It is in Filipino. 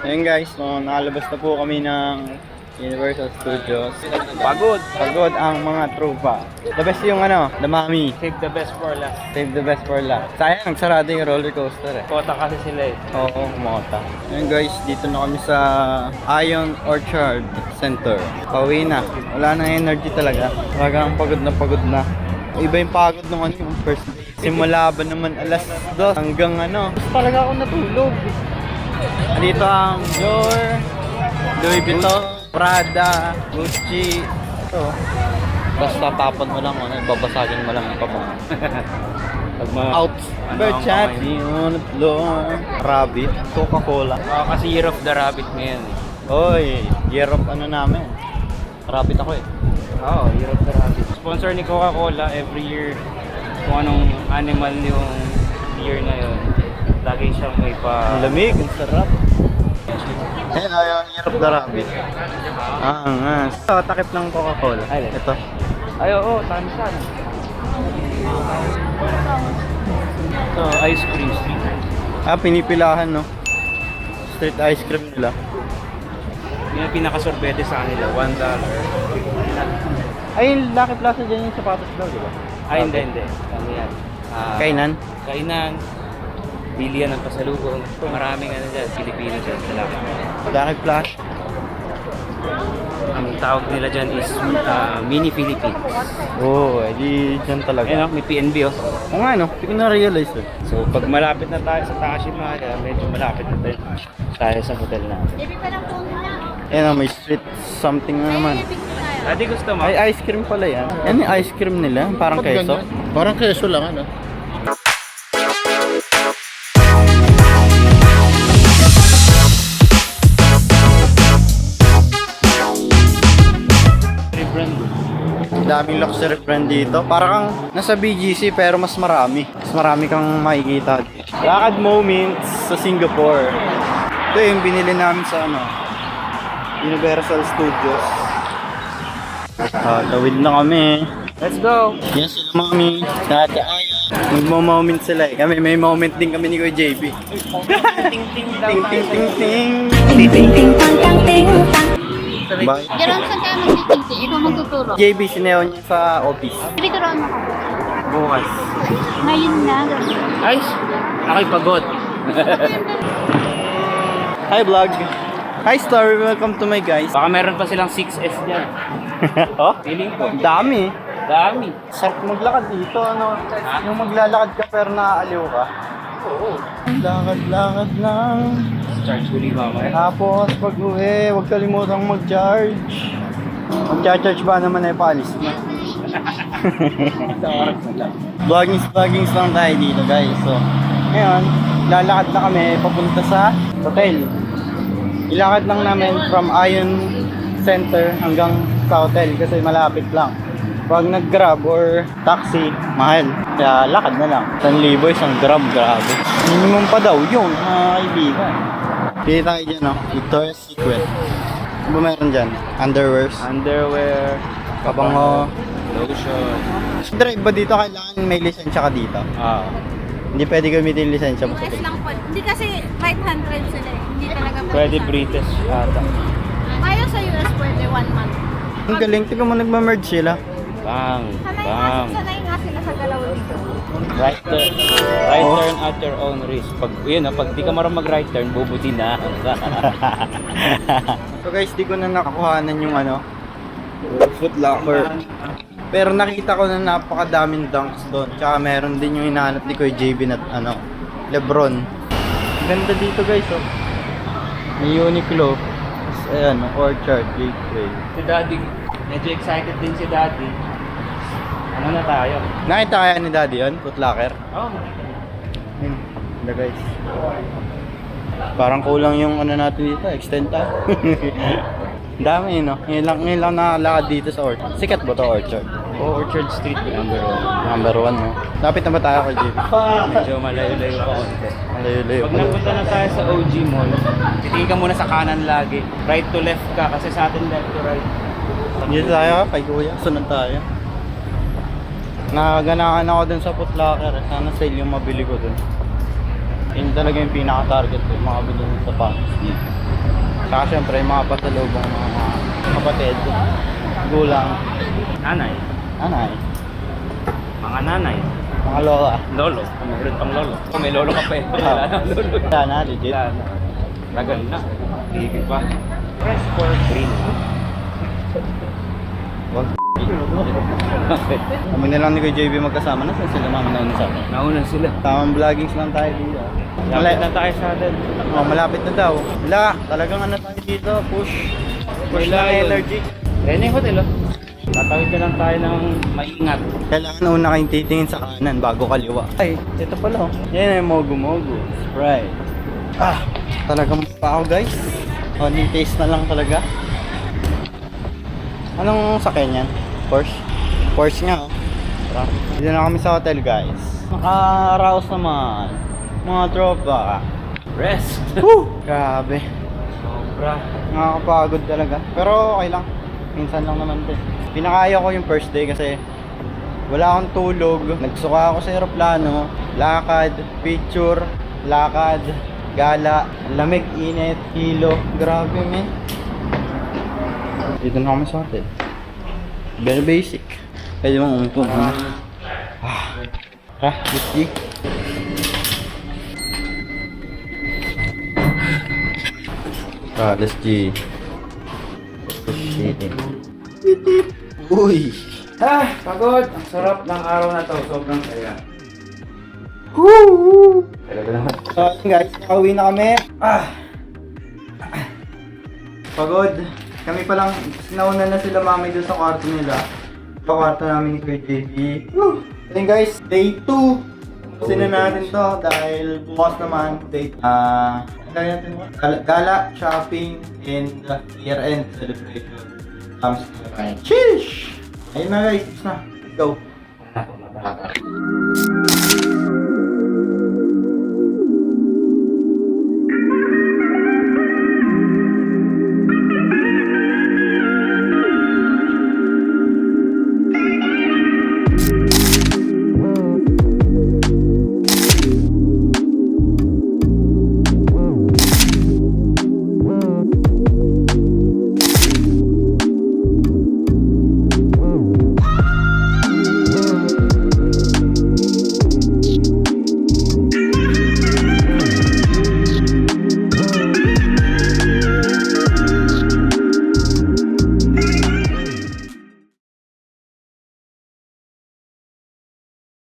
Ayun guys, so nakalabas na po kami ng Universal Studios. Pagod ang mga tropa. The best yung the Mami. Save the best for last. Save the best for last. Sayang, sarado yung roller coaster eh. Kota kasi sila eh. Oo, kumota. Ayun guys, dito na kami sa Ion Orchard Center. Pauwi na. Wala na energy talaga. Talagang pagod na. Iba yung pagod nung yung first day. Simula ba naman alas 2 hanggang Gusto talaga ako natulog. Dito ang Dior, Louis Vuitton, Prada, Gucci. Ito. Basta tapon mo lang, babasagin mo lang yung pabango. Pag mga Out. Versace on the floor. Rabbit, Coca-Cola. kasi Year of the Rabbit ngayon eh. Oy, year of namin. Rabbit ako eh. Oo, Year of the Rabbit. Sponsor ni Coca-Cola every year. Kung anong animal yung year na yun. Lagi siyang may pa... Ang lamig, ang sarap. Ayun, yung year of the rabbit. Ito, takip ng Coca-Cola. Ay, ito. Ay, oo, tansan. Ito, ice cream street. Pinipilahan no. Street ice cream nila. Yung pinakasorbete sa kanila, $1. Ay, yung Lucky Plaza dyan yung sapatos daw, di ba? Ay, hindi. Ano yan? Kainan? Kainan. Bilihan ng pasalubong. Maraming dyan, Pilipino dyan. Salamat. Lucky Plaza. Ang tawag nila dyan is Mini Philippines. Oo, edi dyan talaga. Ayun, may PNB oh. Oo nga no, hindi ko na-realize eh. So, pag malapit na tayo sa Takashimaya, medyo malapit na tayo sa hotel natin. Ayun may street something na naman. Adi, gusto mo? Ay, ice cream pala yan. Yan yung ice cream nila, parang keso. Parang keso lang Rebrand. Daming luxury brand dito. Parang kang nasa BGC pero mas marami. Mas marami kang makikita. Lakad moments sa Singapore. Ito yung binili namin sa Universal Studios. Tawid na kami. Let's go! Yan sila Mami. Nataaya. Magmo-moment sila eh. Kami may moment din kami ni Kuya JB. Ting ting Ting ting ting ting. Bye. Jeron, saan tayo magtitinti? Ikaw magtuturo. JB sineon niya sa office. Pinituroan mo ko. Bukas. Ngayon na, gano'n. Ay! Ako'y pagod. Hi vlog. Hi Story, welcome to my guys. Baka meron pa silang 6S dyan. Oh? Feeling ko. Dami. Dami. Sarap maglakad dito, yung maglalakad ka pero naaaliw ka. Oo. Lakad-lakad lang. Charge uli mamaya. Tapos pag uwi, huwag kalimutang mag-charge. Mag-charge ba naman ay paalis na. Vloggings lang tayo dito guys. So, ngayon, lalakad na kami papunta sa hotel. Ilakad lang namin from Ion Center hanggang sa hotel kasi malapit lang. Pag nag-grab or taxi, mahal. Kaya lakad na lang. 1,000 isang grab, grabe. Minimum pa daw yun, mga kaibigan. Pili tayo dyan, Victoria's Secret. Ano ba meron dyan? Underwears? Underwear. Kabango. Lotion. Drive ba dito? Kailangan may lisensya ka dito? Ah. Hindi pwede gamitin yung lisensya mo sa US hotel. lang po. Hindi kasi right hand drive sila eh. Hindi talaga Pwede British ata. Ayaw sa US pwede 1 month. Ang galing, tignan mo nagmamerge sila. Bang. Bang. Sanay nga sila sa galaw dito. Right turn at your own risk. Pag pag di ka marunong mag-right turn, bubuti na. So guys, di ko na nakakuhanan yung Foot Locker. Pero nakita ko na napakadaming dunks doon. Tsaka meron din yung hinahanap ni Kuya JB na Lebron. Ganda dito guys, oh. May Uniqlo. Ayan, Orchard Gateway. Si Daddy, medyo excited din si Daddy. Ano na tayo? Nakita kaya ni Daddy yun? Foot Locker? Oh, Ganda guys. Parang kulang yung natin dito, extend tayo. Dami ngayon lang nakalakad dito sa Orchard. Sikat ba to Orchard? Orchard Street, number 1. Number 1 no? Lapit na ba tayo kay JB? Medyo malayo-layo pa konti. Malayo-layo Pag pa. napunta na tayo sa OG Mall, titingin ka muna sa kanan lagi. Right to left ka kasi sa atin left to right. Dito tayo kay Kuya, sunod tayo. Naganahan ako dun sa Foot Locker. Sana sale yung mabili ko dun. Yun talaga yung pinaka-target ko, makabili ng sapatos dito. Saka syempre, yung mga pasalubong mga kapatid, gulang, Nanay. anay, Mga nanay. mga lola. Lolo. Meron pang lolo. Kung may lolo ka pa eh. Wala na lolo. Wala na, legit. Wala na. Tagal na. Hindi pa. Fresh for green. Wag. Kami na lang ni Kuya JB magkasama na sila mami na sa akin. Nauna sila. Tamang vloggings lang tayo dito. Malapit na tayo sa atin. Oh, malapit na daw. Wala, talagang ano tayo dito, push. Push Wala na yun. energy. Training hotel oh. Tatawid na lang tayo ng maingat. Kailangan una kayong titingin sa kanan bago kaliwa. Ay, ito pala oh. Yan ay mogu-mogu. Sprite. Ah, talagang pa ako guys. Only taste na lang talaga. Anong sakyan yan? Porsche? Porsche nga oh. Tara. Dito na kami sa hotel guys. Nakaraos naman. Mga tropa. Rest. Woo! Grabe. Sobra. Nakakapagod talaga. Pero okay lang. Minsan lang naman din. Pinakaya ko yung first day kasi wala akong tulog. Nagsuka ako sa aeroplano. Lakad, picture, lakad, gala, lamig, init, kilo. Grabe man. Dito na kami sa hotel. Very basic. Pwede mong umupo. Let's see. Let's see. Shit. Uy! Ah, pagod. Ang sarap ng araw na to. Sobrang saya. Woo! Talaga naman. So ayun guys, nakauwi na kami. Pagod. Kami pa lang, nauna na sila mami doon sa kwarto nila. Sa kwarto namin ni Kuya JB. Woo! Ayun guys, day 2. Tapusin na natin to dahil bukas naman, gala, shopping, and year-end celebration. Sheesh! Ayun na guys, tapos na. Go!